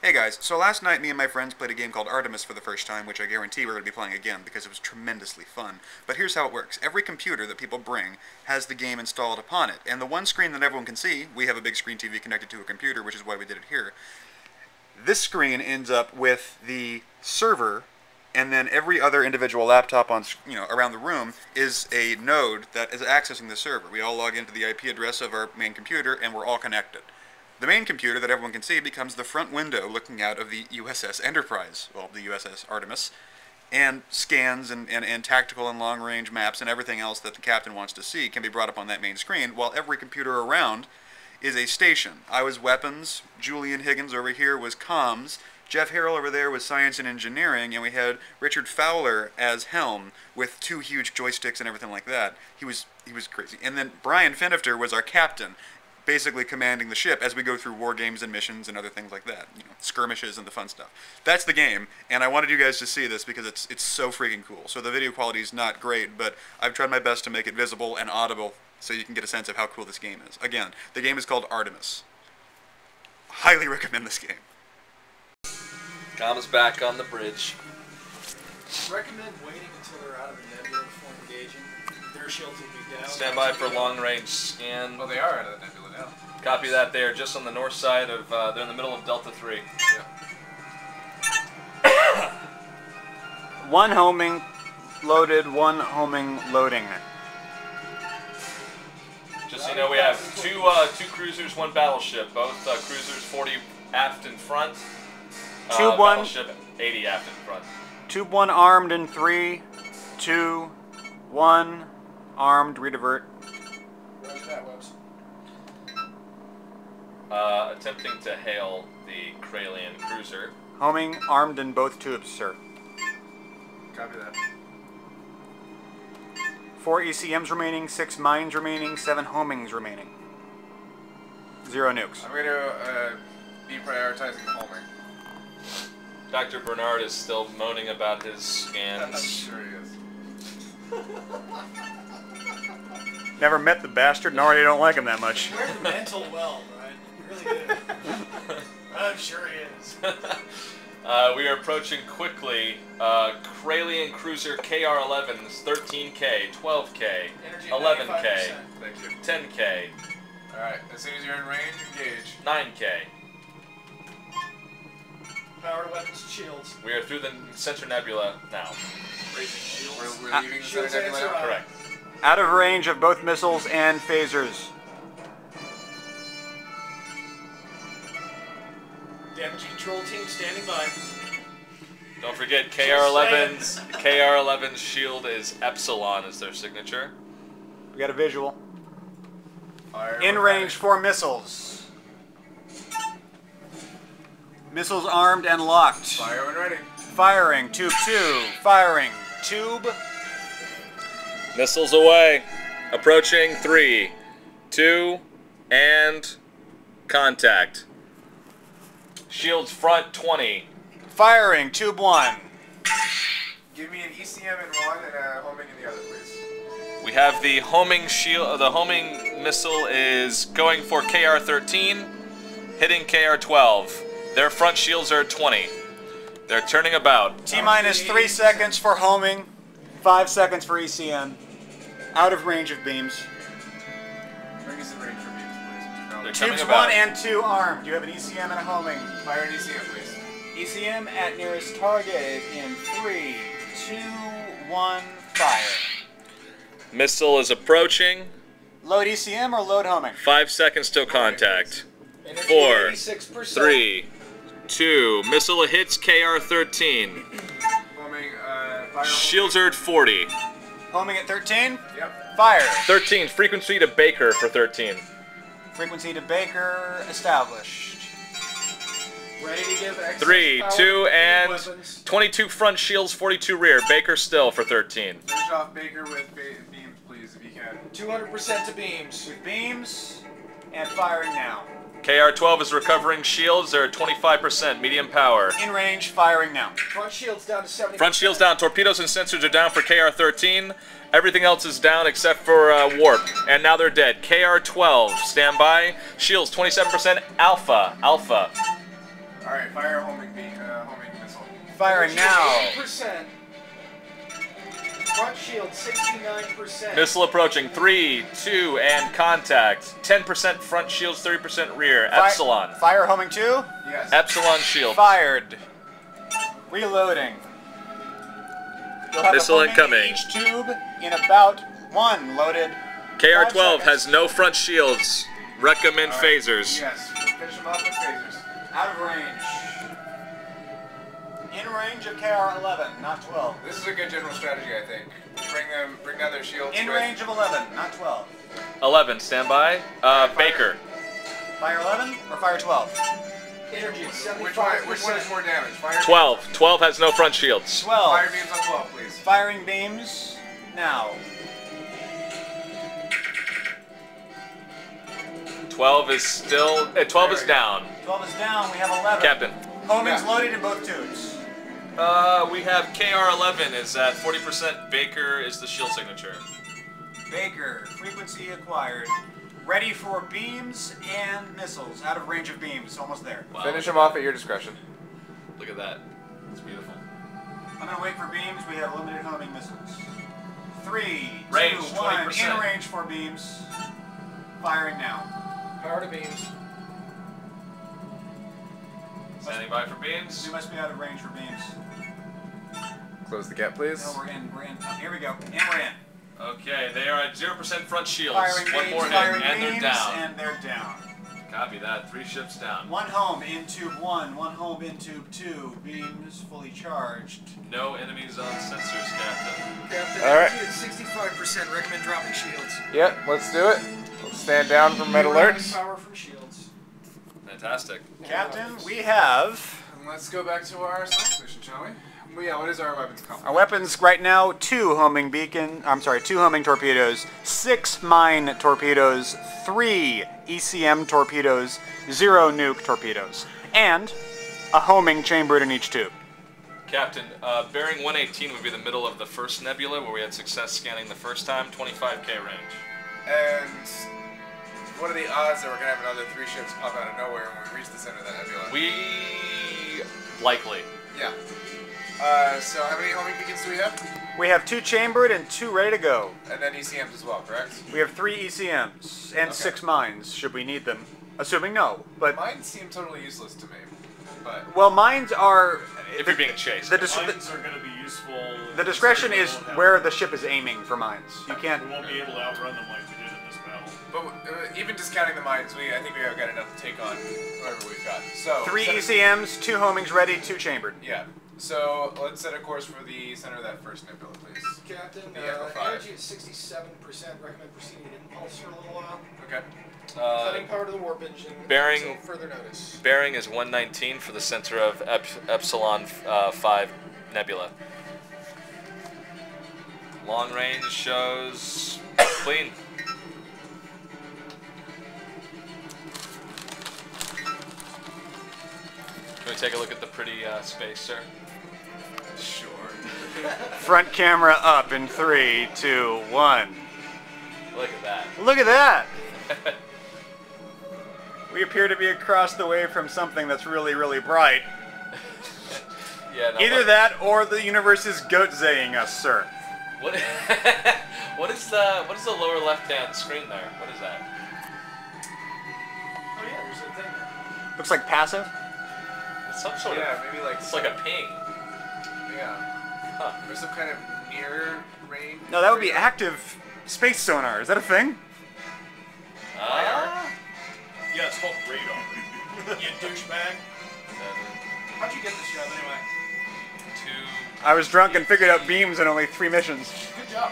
Hey guys, so last night me and my friends played a game called Artemis for the first time, which I guarantee we're going to be playing again because it was tremendously fun. But here's how it works. Every computer that people bring has the game installed upon it, and the one screen that everyone can see, we have a big screen TV connected to a computer, which is why we did it here. This screen ends up with the server, and then every other individual laptop on, around the room is a node that is accessing the server. We all log into the IP address of our main computer, and we're all connected. The main computer that everyone can see becomes the front window looking out of the USS Enterprise, well, the USS Artemis, and scans and tactical and long-range maps and everything else that the captain wants to see can be brought up on that main screen, while every computer around is a station. I was weapons, Julian Higgins over here was comms, Jeff Harrell over there was science and engineering, and we had Richard Fowler as helm with 2 huge joysticks and everything like that. He was crazy. And then Brian Finifter was our captain, basically commanding the ship as we go through war games and missions and other things like that, skirmishes and the fun stuff. That's the game, and I wanted you guys to see this because it's so freaking cool. So the video quality is not great, but I've tried my best to make it visible and audible so you can get a sense of how cool this game is. Again, the game is called Artemis. Highly recommend this game. Comms back on the bridge. Recommend waiting until they're out of the nebula before engaging. Their shields will be down. Stand by for long-range scan. Oh, they are out of the nebula now. Copy that. They are just on the north side of. They're in the middle of Delta 3. Yeah. One homing loaded, one homing loading. Just so you know, we have two cruisers, 1 battleship. Both cruisers 40 aft in front. Tube 1. Battleship 80 aft in front. Tube 1 armed in 3, 2, 1. Armed, redivert. Roger that, Webs. Attempting to hail the Kralian cruiser. Homing, armed in both tubes, sir. Copy that. 4 ECMs remaining, 6 mines remaining, 7 homings remaining. 0 nukes. I'm going to be prioritizing the homing. Dr. Bernard is still moaning about his scans. I'm sure he is. Never met the bastard and already don't like him that much. We're mental well, right? You really do. I'm sure he is. We are approaching quickly. Kralian cruiser KR-11 is 13K, 12K, Energy 11K, 95%. Thank you. 10K, Alright, as soon as you're in range, engage. 9K. Power weapons, shields. We are through the Center Nebula now. Raising shields. We're leaving the Shields center nebula answer now? on. Correct. Out of range of both missiles and phasers. Damage control team standing by. Don't forget KR-11's shield is Epsilon as their signature. We got a visual. Fire In range for missiles. Missiles armed and locked. Fire when ready. Firing, tube 2. Firing, tube. Missiles away. Approaching 3, 2, and contact. Shields front 20. Firing, tube 1. Give me an ECM in one and a homing in the other, please. We have the homing shield. The homing missile is going for KR-13, hitting KR-12. Their front shields are 20. They're turning about. T-minus 3 seconds for homing. 5 seconds for ECM. Out of range of beams. Bring us in range for beams, please. They're Tubes coming 1 about. and 2 armed. You have an ECM and a homing. Fire an ECM, please. ECM at nearest target in 3, 2, 1, fire. Missile is approaching. Load ECM or load homing? 5 seconds till contact. Energy 4, 86%. 3, 2. Missile hits KR-13. Homing, fire. Shields are at 40. Homing at 13. Yep. Fire. 13. Frequency to Baker for 13. Frequency to Baker established. Ready to give excess 3, power 2, to and weapons. 22 front shields, 42 rear. Baker still for 13. Finish off Baker with beams, please, if you can. 200% to beams. With beams and firing now. KR-12 is recovering shields. They're at 25%. Medium power. In range, firing now. Front shields down to 70%. Front shields down. Torpedoes and sensors are down for KR-13. Everything else is down except for warp. And now they're dead. KR-12, stand by. Shields, 27%. Alpha. Alpha. Alright, fire homing missile. Firing now. 80%. Front shield 69%. Missile approaching. 3, 2, and contact. 10% front shields, 30% rear. Epsilon. Fire homing 2. Yes. Epsilon shield. Fired. Reloading. You'll have Missile a homing incoming. each tube in about 1 loaded. KR-12 5 has no front shields. Recommend phasers. Yes. Finish them off with phasers. Out of range. In range of KR-11, not 12. This is a good general strategy, I think. Bring down their shields. In with range of 11, not 12. 11, standby. Baker. Fire 11 or fire 12? Energy at 75%. Which one is more damage? Fire 12. 12 has no front shields. 12. Fire beams on 12, please. Firing beams now. 12 is still. 12 is down. 12 is down. We have 11. Captain. Homing's Yeah. loaded in both tubes. We have KR-11 is at 40%. Baker is the shield signature. Baker, frequency acquired. Ready for beams and missiles. Out of range of beams. Almost there. Wow. Finish them off at your discretion. Look at that. It's beautiful. I'm going to wait for beams. We have limited homing missiles. 3, Range, 2, 1. 20%. In range for beams. Firing now. Power to beams. Standing by for beams. We must be out of range for beams. Close the gap, please. No, we're in. We're in. Oh, here we go. And we're in. Okay, they are at 0% front shields. Firing One beams, more hit, firing and they're beams, down. and they're down. Copy that. 3 ships down. 1 home in tube 1, 1 home in tube 2. Beams fully charged. No enemies on sensors, Captain. Captain, All right. energy at 65%. Recommend dropping shields. Yep, let's do it. Let's stand down from red alerts. Power from shields. Fantastic. Captain, we have... And let's go back to our science mission, shall we? Well, yeah, what is our weapons complement? Our weapons right now, 2 homing torpedoes, 6 mine torpedoes, 3 ECM torpedoes, 0 nuke torpedoes, and a homing chambered in each tube. Captain, bearing 118 would be the middle of the first nebula where we had success scanning the first time, 25K range. And what are the odds that we're going to have another 3 ships pop out of nowhere when we reach the center of that nebula? Likely. Yeah. So how many homing beacons do we have? We have 2 chambered and 2 ready to go. And then ECMs as well, correct? We have 3 ECMs and Okay. 6 mines, should we need them. Assuming no, but... Mine seem totally useless to me, but... Well, mines are... If you're being chased. The, Mines are going to be useful. the discretion is where the ship is aiming for mines. You can't... We won't be able to outrun them like we did in this battle. But even discounting the mines, I think we have got enough to take on whoever we've got. So 3 set a- ECMs, 2 homings ready, 2 chambered. Yeah. So let's set a course for the center of that first nebula, please. Captain, The Echo 5. energy at 67%. Recommend proceeding at impulse for a little while. Okay. Cutting power to the warp engine. bearing- Until further notice. Bearing is 119 for the center of Epsilon 5 nebula. Long range shows clean. Can we take a look at the pretty space, sir? Sure. Front camera up in 3, 2, 1. Look at that. Look at that! We appear to be across the way from something that's really, really bright. Yeah. No, Either that or the universe is goat-zaying us, sir. What? What is the lower left-hand screen there? What is that? Oh yeah, there's a thing there. Looks like passive. It's some sort Yeah, of. maybe like... It's like a ping. Yeah. Huh. Or some kind of near range... No, that would be active space sonar. Is that a thing? Ah. Yeah, it's called radar. You douchebag. How'd you get this job anyway? Two. I was drunk and figured out beams in only 3 missions. Good job.